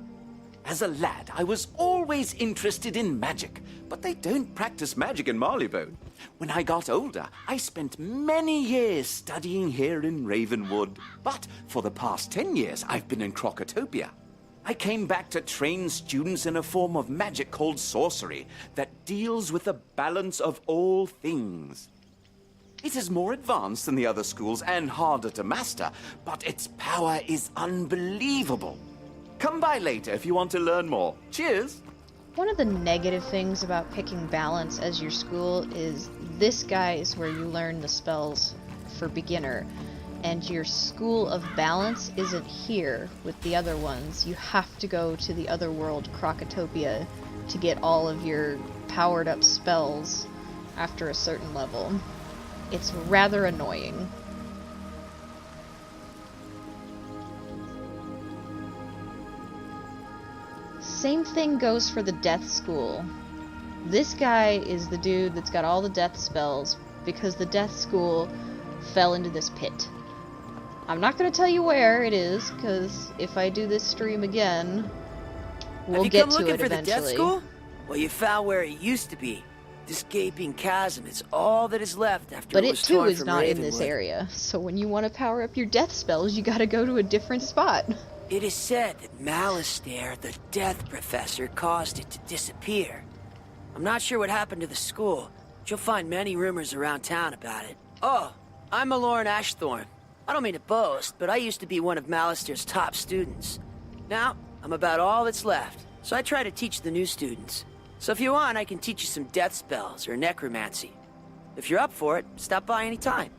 As a lad, I was always interested in magic, but they don't practice magic in Marleybone. When I got older, I spent many years studying here in Ravenwood. But for the past 10 years, I've been in Crocotopia. I came back to train students in a form of magic called sorcery that deals with the balance of all things. It is more advanced than the other schools and harder to master, but its power is unbelievable. Come by later if you want to learn more. Cheers! One of the negative things about picking balance as your school is this guy is where you learn the spells for beginner. And your school of balance isn't here with the other ones. You have to go to the other world, Crocotopia, to get all of your powered up spells after a certain level. It's rather annoying. Same thing goes for the death school. This guy is the dude that's got all the death spells because the death school fell into this pit. I'm not going to tell you where it is, because if I do this stream again, we'll get to it eventually. Have you come looking for the death school? Well, you found where it used to be. This gaping chasm is all that is left after but it was too torn is from not in Ravenwood. this area, so when you want to power up your death spells, you gotta go to a different spot. It is said that Malistaire, the death professor, caused it to disappear. I'm not sure what happened to the school, but you'll find many rumors around town about it. Oh, I'm Malorn Ashthorn. I don't mean to boast, but I used to be one of Malistaire's top students. Now, I'm about all that's left, so I try to teach the new students. So if you want, I can teach you some death spells or necromancy. If you're up for it, stop by any time.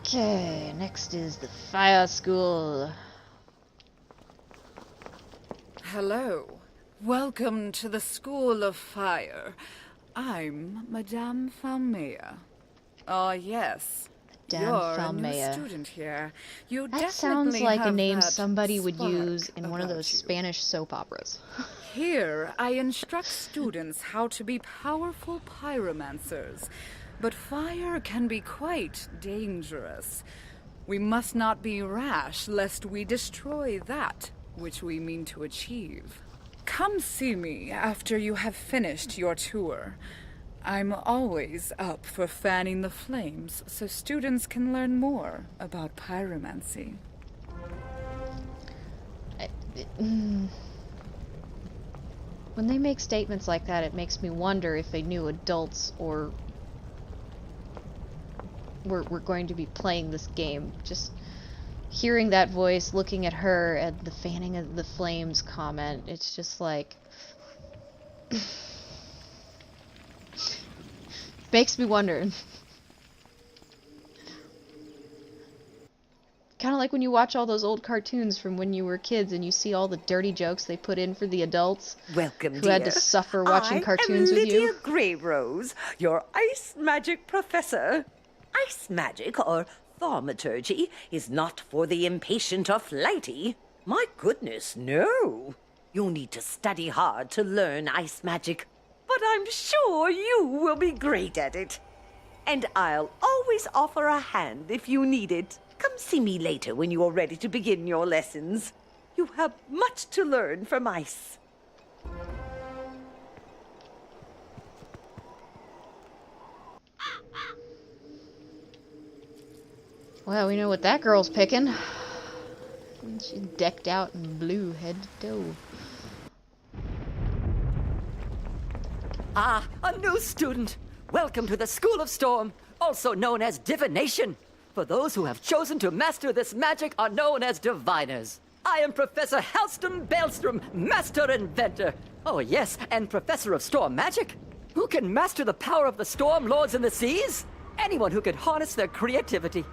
Okay, next is the fire school. Hello. Welcome to the School of Fire. I'm Madame Falmea. Oh, yes. Madame You're Falmea. a new student here. You That sounds definitely like a have name that somebody would spark use in one of about those you. Spanish soap operas. Here, I instruct students how to be powerful pyromancers. But fire can be quite dangerous. We must not be rash, lest we destroy that which we mean to achieve. Come see me after you have finished your tour. I'm always up for fanning the flames so students can learn more about pyromancy. When they make statements like that, it makes me wonder if they knew adults or were going to be playing this game. Just hearing that voice, looking at her, and the fanning of the flames comment, it's just like... makes me wonder. Kind of like when you watch all those old cartoons from when you were kids and you see all the dirty jokes they put in for the adults Welcome, who had to dear. suffer watching cartoons I am with Lydia you. Greyrose, your ice magic professor. Ice magic, or thaumaturgy, is not for the impatient or flighty. My goodness, no. You'll need to study hard to learn ice magic, but I'm sure you will be great at it. And I'll always offer a hand if you need it. Come see me later when you are ready to begin your lessons. You have much to learn from ice. Well, we know what that girl's picking. She's decked out in blue head to toe. Ah, a new student. Welcome to the School of Storm, also known as Divination. For those who have chosen to master this magic are known as diviners. I am Professor Halston Baelstrom, Master Inventor. Oh yes, and Professor of Storm Magic. Who can master the power of the storm lords in the seas? Anyone who can harness their creativity.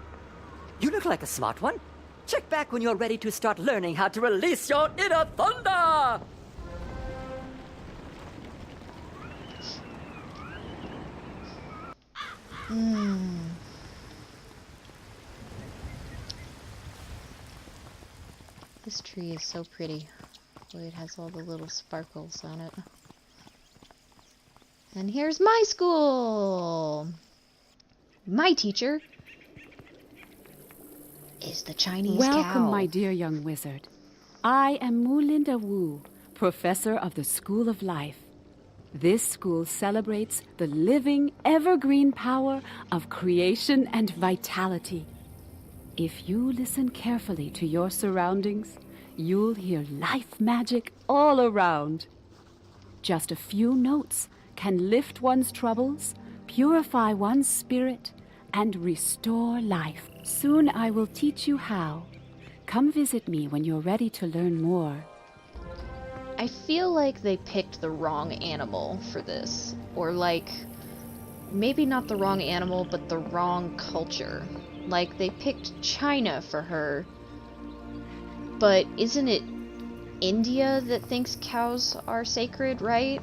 You look like a smart one. Check back when you're ready to start learning how to release your inner thunder! This tree is so pretty. Boy, it has all the little sparkles on it. And here's my school! My teacher is the Chinese Welcome, cow. my dear young wizard. I am Mulinda Wu, professor of the School of Life. This school celebrates the living, evergreen power of creation and vitality. If you listen carefully to your surroundings, you'll hear life magic all around. Just a few notes can lift one's troubles, purify one's spirit, and restore life. Soon I will teach you how. Come visit me when you're ready to learn more. I feel like they picked the wrong animal for this. Or like, maybe not the wrong animal, but the wrong culture. Like, they picked China for her. But isn't it India that thinks cows are sacred, right?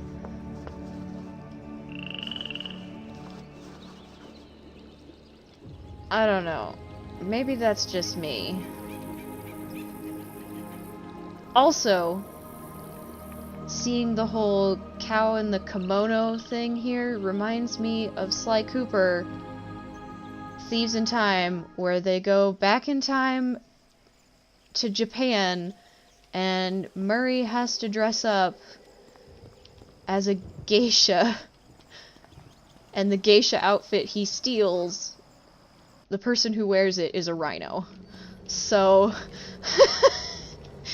I don't know. Maybe that's just me. Also, seeing the whole cow in the kimono thing here reminds me of Sly Cooper, Thieves in Time, where they go back in time to Japan and Murray has to dress up as a geisha, and the geisha outfit he steals, the person who wears it is a rhino. So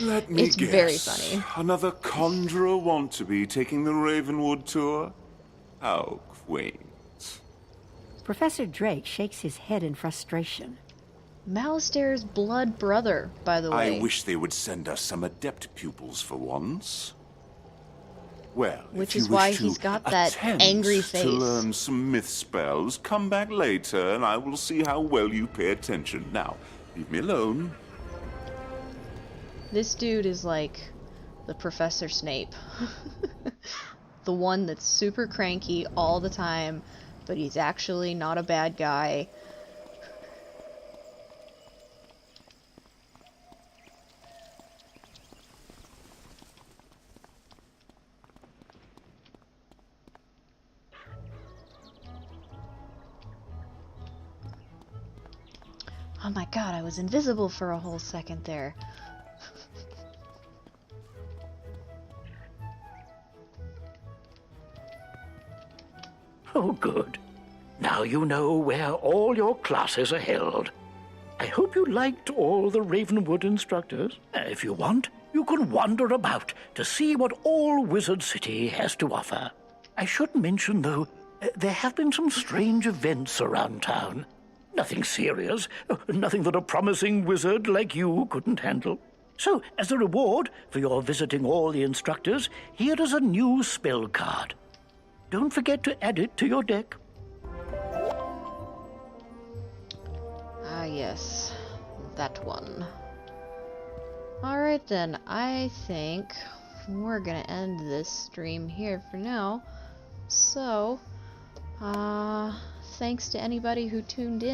Let me it's guess. very funny. Another conjurer want to be taking the Ravenwood tour? How quaint. Professor Drake shakes his head in frustration. Malistair's blood brother, by the way. I wish they would send us some adept pupils for once. Well, Which if you is why wish to he's got that attempt angry face. to learn some myth spells, come back later and I will see how well you pay attention. Now, leave me alone. This dude is like the Professor Snape. The one that's super cranky all the time, but he's actually not a bad guy. Oh my god, I was invisible for a whole second there. Oh, good. Now you know where all your classes are held. I hope you liked all the Ravenwood instructors. If you want, you can wander about to see what all Wizard City has to offer. I should mention, though, there have been some strange events around town. Nothing serious, nothing that a promising wizard like you couldn't handle. So, as a reward for your visiting all the instructors, here is a new spell card. Don't forget to add it to your deck. Ah, yes. That one. Alright then, I think we're gonna end this stream here for now. So, thanks to anybody who tuned in.